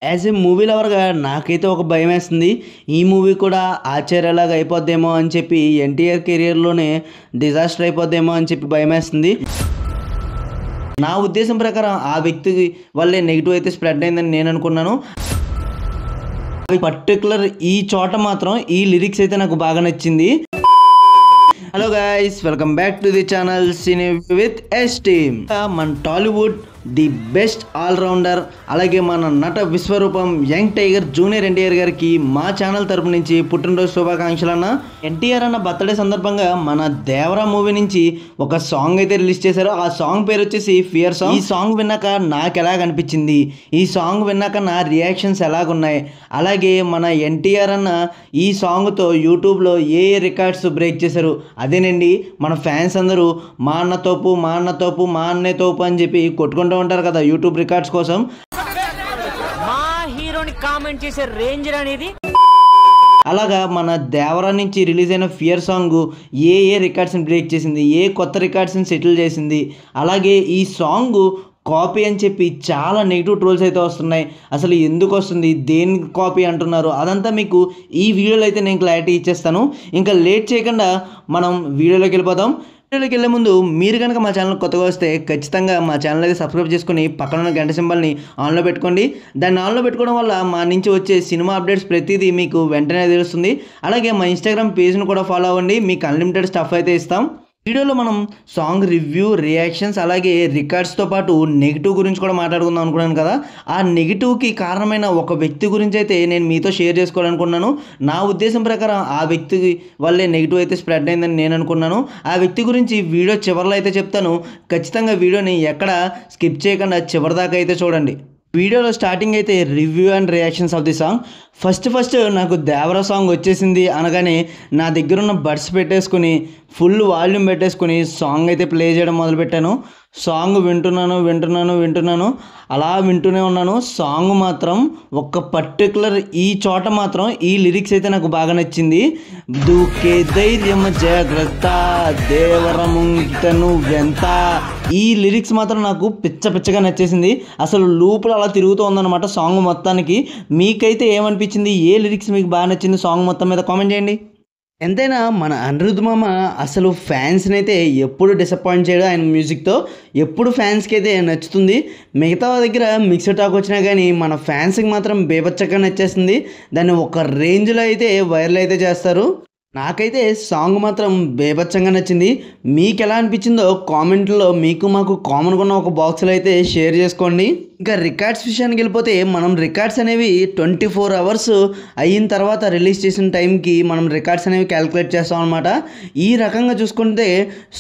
As a movie లవర్‌గా నాకైతే ఒక భయమేస్తుంది. ఈ మూవీ కూడా ఆచార్యలాగా అయిపోద్దేమో అని చెప్పి, ఎన్టీఆర్ కెరియర్‌లోనే డిజాస్టర్ అయిపోద్దేమో అని చెప్పి భయమేస్తుంది. నా ఉద్దేశం ప్రకారం ఆ వ్యక్తి వల్లే నెగెటివ్ అయితే స్ప్రెడ్ అయిందని నేను అనుకున్నాను. పర్టిక్యులర్ ఈ చోట మాత్రం ఈ లిరిక్స్ అయితే నాకు బాగా నచ్చింది. Hello guys, welcome back to the channel cine with S team. మన టాలీవుడ్ ది బెస్ట్ ఆల్రౌండర్, అలాగే మన నట విశ్వరూపం యంగ్ టైగర్ జూనియర్ ఎన్టీఆర్ గారికి మా ఛానల్ తరపు నుంచి పుట్టినరోజు శుభాకాంక్షలు అన్న. ఎన్టీఆర్ అన్న బర్త్డే సందర్భంగా మన దేవరా మూవీ నుంచి ఒక సాంగ్ అయితే రిలీజ్ చేశారు. ఆ సాంగ్ పేరు వచ్చేసి ఫియర్ సాంగ్. ఈ సాంగ్ విన్నాక నాకు ఎలాగ అనిపించింది, ఈ సాంగ్ విన్నాక నా రియాక్షన్స్ ఎలాగున్నాయి, అలాగే మన ఎన్టీఆర్ అన్న ఈ సాంగ్తో యూట్యూబ్లో ఏ రికార్డ్స్ బ్రేక్ చేశారు, అదేనండి మన ఫ్యాన్స్ అందరూ మా అన్న తోపు మా అన్న తోపు మా అన్నే తోపు అని చెప్పి కొట్టుకుంటూ ఉంటారు కదా యూట్యూబ్ రికార్డ్స్ కోసం. మా హీరోని కామెంట్ చేసే రేంజ్ అనేది అలాగా మన దేవరా నుంచి రిలీజ్ అయిన ఫియర్ సాంగ్ ఏ రికార్డ్స్ని బ్రేక్ చేసింది, ఏ కొత్త రికార్డ్స్ని సెటిల్ చేసింది, అలాగే ఈ సాంగ్ కాపీ అని చెప్పి చాలా నెగిటివ్ ట్రోల్స్ అయితే వస్తున్నాయి. అసలు ఎందుకు వస్తుంది, దేని కాపీ అంటున్నారు, అదంతా మీకు ఈ వీడియోలో అయితే నేను క్లారిటీ ఇచ్చేస్తాను. ఇంకా లేట్ చేయకుండా మనం వీడియోలోకి వెళ్ళిపోతాం. వీడియోలోకి వెళ్ళే ముందు మీరు కనుక మా ఛానల్ కొత్తగా వస్తే ఖచ్చితంగా మా ఛానల్ అయితే సబ్స్క్రైబ్ చేసుకుని పక్కన ఉన్న గంట సింబల్ని ఆన్లో పెట్టుకోండి. దాన్ని ఆన్లో పెట్టుకోవడం వల్ల మా నుంచి వచ్చే సినిమా అప్డేట్స్ ప్రతిదీ మీకు వెంటనే తెలుస్తుంది. అలాగే మా ఇన్స్టాగ్రామ్ పేజ్ను కూడా ఫాలో అవ్వండి, మీకు అన్లిమిటెడ్ స్టఫ్ అయితే ఇస్తాం. వీడియోలో మనం సాంగ్ రివ్యూ, రియాక్షన్స్, అలాగే రికార్డ్స్తో పాటు నెగిటివ్ గురించి కూడా మాట్లాడుకుందాం అనుకున్నాను కదా. ఆ నెగిటివ్కి కారణమైన ఒక వ్యక్తి గురించి అయితే నేను మీతో షేర్ చేసుకోవాలనుకున్నాను. నా ఉద్దేశం ప్రకారం ఆ వ్యక్తి వల్లే నెగిటివ్ అయితే స్ప్రెడ్ అయిందని నేను అనుకున్నాను. ఆ వ్యక్తి గురించి వీడియో చివరిలో అయితే చెప్తాను. ఖచ్చితంగా వీడియోని ఎక్కడ స్కిప్ చేయకుండా చివరిదాకా అయితే చూడండి. వీడియోలో స్టార్టింగ్ అయితే review and reactions of the song. First నాకు దేవరా సాంగ్ వచ్చేసింది అనగానే నా దగ్గర ఉన్న బడ్స్ పెట్టేసుకుని ఫుల్ వాల్యూమ్ పెట్టేసుకుని సాంగ్ అయితే ప్లే చేయడం మొదలుపెట్టాను. సాంగ్ వింటున్నాను, అలా వింటూనే ఉన్నాను. సాంగ్ మాత్రం ఒక పర్టికులర్ ఈ చోట మాత్రం ఈ లిరిక్స్ అయితే నాకు బాగా నచ్చింది. దూకే ధైర్యం జాగ్రత్త దేవరముంగితను వెంత, ఈ లిరిక్స్ మాత్రం నాకు పిచ్చగా నచ్చేసింది. అసలు లూపులు అలా తిరుగుతూ ఉందన్నమాట సాంగ్ మొత్తానికి. మీకైతే ఏమనిపించింది, ఏ లిరిక్స్ మీకు బాగా నచ్చింది సాంగ్ మొత్తం మీద కామెంట్ చేయండి. ఎంతైనా మన అనిరుద్ధ్ మామ అసలు ఫ్యాన్స్ని అయితే ఎప్పుడు డిసప్పాయింట్ చేయడు. ఆయన మ్యూజిక్తో ఎప్పుడు ఫ్యాన్స్కి అయితే నచ్చుతుంది. మిగతా దగ్గర మిక్స్డ్ టాక్ వచ్చినా కానీ మన ఫ్యాన్స్కి మాత్రం బేబచ్చగా నచ్చేస్తుంది. దాన్ని ఒక రేంజ్లో అయితే వైరల్ అయితే చేస్తారు. నాకైతే సాంగ్ మాత్రం బేబచ్చంగా నచ్చింది. మీకు ఎలా అనిపించిందో కామెంట్లో మీకు మాకు కామన్గా ఉన్న ఒక బాక్స్లో అయితే షేర్ చేసుకోండి. ఇంకా రికార్డ్స్ విషయానికి వెళ్ళిపోతే మనం రికార్డ్స్ అనేవి 24 అవర్స్ అయిన తర్వాత రిలీజ్ చేసిన టైంకి మనం రికార్డ్స్ అనేవి క్యాలిక్యులేట్ చేస్తాం అనమాట. ఈ రకంగా చూసుకుంటే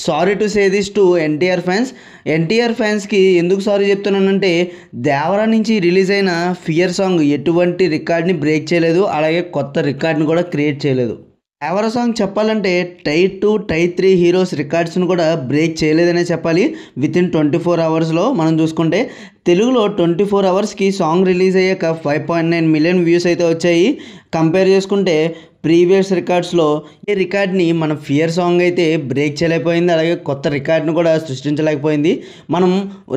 sorry to say this to NTR ఫ్యాన్స్కి ఎందుకు సారీ చెప్తున్నానంటే, దేవరా నుంచి రిలీజ్ అయిన ఫియర్ సాంగ్ ఎటువంటి రికార్డ్ని బ్రేక్ చేయలేదు, అలాగే కొత్త రికార్డ్ని కూడా క్రియేట్ చేయలేదు. దేవరా సాంగ్ చెప్పాలంటే టైర్ 2, టైర్ 3 హీరోస్ రికార్డ్స్ను కూడా బ్రేక్ చేయలేదనే చెప్పాలి. వితిన్ 24 అవర్స్లో మనం చూసుకుంటే తెలుగులో 24 అవర్స్కి సాంగ్ రిలీజ్ అయ్యాక 5.9 మిలియన్ వ్యూస్ అయితే వచ్చాయి. కంపేర్ చేసుకుంటే ప్రీవియస్ రికార్డ్స్లో ఏ రికార్డ్ని మన ఫియర్ సాంగ్ అయితే బ్రేక్ చేయలేకపోయింది, అలాగే కొత్త రికార్డ్ని కూడా సృష్టించలేకపోయింది. మనం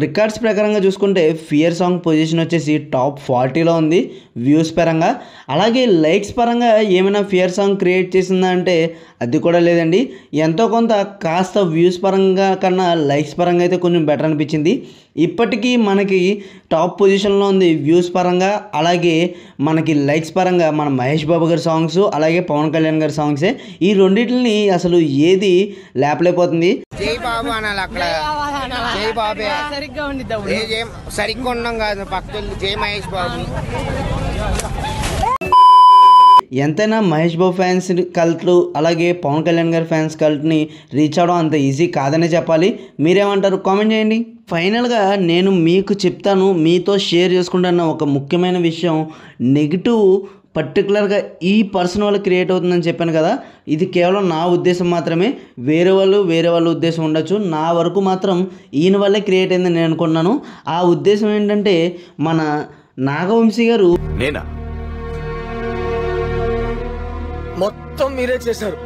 రికార్డ్స్ ప్రకారంగా చూసుకుంటే ఫియర్ సాంగ్ పొజిషన్ వచ్చేసి టాప్ 40లో ఉంది వ్యూస్ పరంగా. అలాగే లైక్స్ పరంగా ఏమైనా ఫియర్ సాంగ్ క్రియేట్ చేసిందా అంటే అది కూడా లేదండి. ఎంతో కొంత కాస్త వ్యూస్ పరంగా కన్నా లైక్స్ పరంగా అయితే కొంచెం బెటర్ అనిపించింది. ఇప్పటికీ మనకి టాప్ పొజిషన్లో ఉంది వ్యూస్ పరంగా, అలాగే మనకి లైక్స్ పరంగా మన మహేష్ బాబు గారి సాంగ్స్, అలాగే పవన్ కళ్యాణ్ గారి సాంగ్సే. ఈ రెండింటిని అసలు ఏది లేపలేకపోతుంది. జై బాబు అనాలి అక్కడ, జై బాబే సరిగ్గా ఉండిద్దాం, సరిగ్గా ఉన్నాం కాదు భక్తులు, జై మహేష్ బాబు. ఎంతైనా మహేష్ బాబు ఫ్యాన్స్ కల్ట్లు, అలాగే పవన్ కళ్యాణ్ గారి ఫ్యాన్స్ కల్ట్ని రీచ్ అవ్వడం అంత ఈజీ కాదనే చెప్పాలి. మీరేమంటారు కామెంట్ చేయండి. ఫైనల్గా నేను మీకు చెప్తాను, మీతో షేర్ చేసుకుంటున్న ఒక ముఖ్యమైన విషయం, నెగిటివ్ పర్టికులర్గా ఈ పర్సన్ వల్ల క్రియేట్ అవుతుందని చెప్పాను కదా, ఇది కేవలం నా ఉద్దేశం మాత్రమే. వేరే వాళ్ళ ఉద్దేశం ఉండొచ్చు. నా వరకు మాత్రం ఈయన వల్లే క్రియేట్ అయిందని నేను అనుకున్నాను. ఆ ఉద్దేశం ఏంటంటే, మన నాగవంశీ గారు నేనా మొత్తం మీరే చేశారు.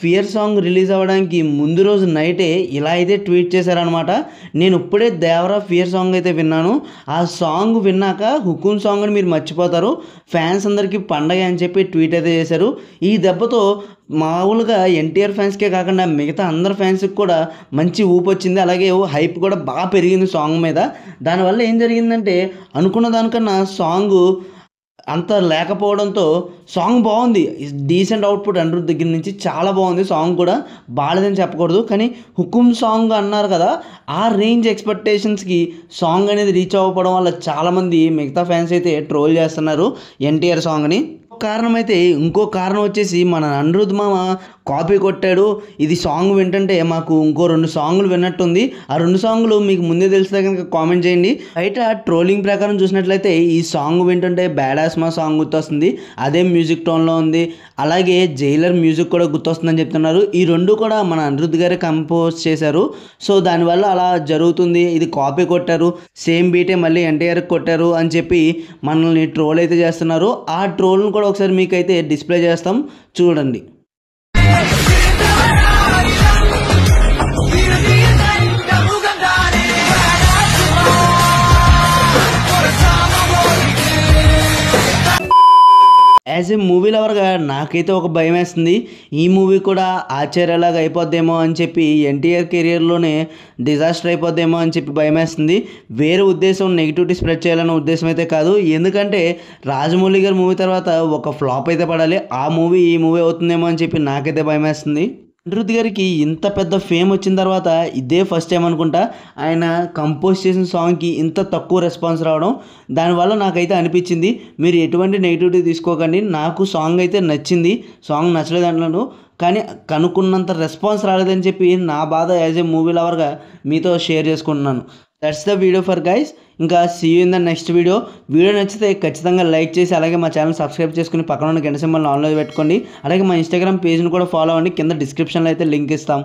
ఫియర్ సాంగ్ రిలీజ్ అవ్వడానికి ముందు రోజు నైటే ఇలా అయితే ట్వీట్ చేశారనమాట. నేను ఇప్పుడే దేవరా ఫియర్ సాంగ్ అయితే విన్నాను, ఆ సాంగ్ విన్నాక హుకుం సాంగ్ని మీరు మర్చిపోతారు, ఫ్యాన్స్ అందరికీ పండగ అని చెప్పి ట్వీట్ అయితే చేశారు. ఈ దెబ్బతో మామూలుగా ఎన్టీఆర్ ఫ్యాన్స్కే కాకుండా మిగతా అందరు ఫ్యాన్స్కి కూడా మంచి ఊపు వచ్చింది. అలాగే హైప్ కూడా బాగా పెరిగింది సాంగ్ మీద. దానివల్ల ఏం జరిగిందంటే అనుకున్న దానికన్నా సాంగ్ అంత లేకపోవడంతో సాంగ్ బాగుంది, డీసెంట్ అవుట్పుట్ అనిరుద్ధ్ దగ్గర నుంచి చాలా బాగుంది. సాంగ్ కూడా బాగాలేదని చెప్పకూడదు, కానీ హుకుం సాంగ్ అన్నారు కదా, ఆ రేంజ్ ఎక్స్పెక్టేషన్స్కి సాంగ్ అనేది రీచ్ అవ్వకపోవడం వల్ల చాలామంది మిగతా ఫ్యాన్స్ అయితే ట్రోల్ చేస్తున్నారు ఎన్టీఆర్ సాంగ్ని. కారణం అయితే ఇంకో కారణం వచ్చేసి మన అనిరుద్ధ్ మామ కాపీ కొట్టాడు, ఇది సాంగ్ వింటుంటే మాకు ఇంకో 2 సాంగ్లు విన్నట్టుంది, ఆ 2 సాంగ్లు మీకు ముందే తెలిస్తే కనుక కామెంట్ చేయండి. బయట ట్రోలింగ్ ప్రకారం చూసినట్లయితే ఈ సాంగ్ వింటుంటే బ్యాడాస్ మా సాంగ్ గుర్తొస్తుంది, అదే మ్యూజిక్ టోన్లో ఉంది, అలాగే జైలర్ మ్యూజిక్ కూడా గుర్తొస్తుందని చెప్తున్నారు. ఈ 2 కూడా మన అనిరుద్ధ్ గారే కంపోజ్ చేశారు. సో దానివల్ల అలా జరుగుతుంది, ఇది కాపీ కొట్టారు, సేమ్ బీటే మళ్ళీ ఎన్టీఆర్కి కొట్టారు అని చెప్పి మనల్ని ట్రోల్ అయితే చేస్తున్నారు. ఆ ట్రోల్ను కూడా ఒకసారి మీకైతే డిస్ప్లే చేస్తాం, చూడండి. యాజ్ ఏ మూవీ లవర్గా నాకైతే ఒక భయం వేస్తుంది, ఈ మూవీ కూడా ఆశ్చర్యలాగా అయిపోద్దేమో అని చెప్పి, ఎన్టీఆర్ కెరియర్లోనే డిజాస్టర్ అయిపోద్దేమో అని చెప్పి భయం వేస్తుంది. వేరే ఉద్దేశం నెగిటివిటీ స్ప్రెడ్ చేయాలన్న ఉద్దేశం అయితే కాదు, ఎందుకంటే రాజమౌళి గారి మూవీ తర్వాత ఒక ఫ్లాప్ అయితే పడాలి, ఆ మూవీ ఈ మూవీ అవుతుందేమో అని చెప్పి నాకైతే భయం వేస్తుంది. అనిరుద్ధ్ గారికి ఇంత పెద్ద ఫేమ్ వచ్చిన తర్వాత ఇదే ఫస్ట్ టైం అనుకుంటా ఆయన కంపోజ్ చేసిన సాంగ్కి ఇంత తక్కువ రెస్పాన్స్ రావడం. దానివల్ల నాకైతే అనిపించింది, మీరు ఎటువంటి నెగిటివిటీ తీసుకోకండి, నాకు సాంగ్ అయితే నచ్చింది, సాంగ్ నచ్చలేదు అంటున్నాను, కానీ కనుక్కున్నంత రెస్పాన్స్ రాలేదని చెప్పి నా బాధ యాజ్ ఏ మూవీ లవర్గా మీతో షేర్ చేసుకుంటున్నాను. That's the video for guys. ఇంకా see you in the next video. Video నచ్చితే ఖచ్చితంగా లైక్ చేసి అలాగే మా ఛానల్ సబ్స్క్రైబ్ చేసుకుని పక్కన ఉన్న గంట సింబల్ని ఆన్లో పెట్టుకోండి. అలాగే మా ఇన్స్టాగ్రామ్ పేజ్ని కూడా ఫాలో అవ్వండి, కింద డిస్క్రిప్షన్లో అయితే లింక్ ఇస్తాం.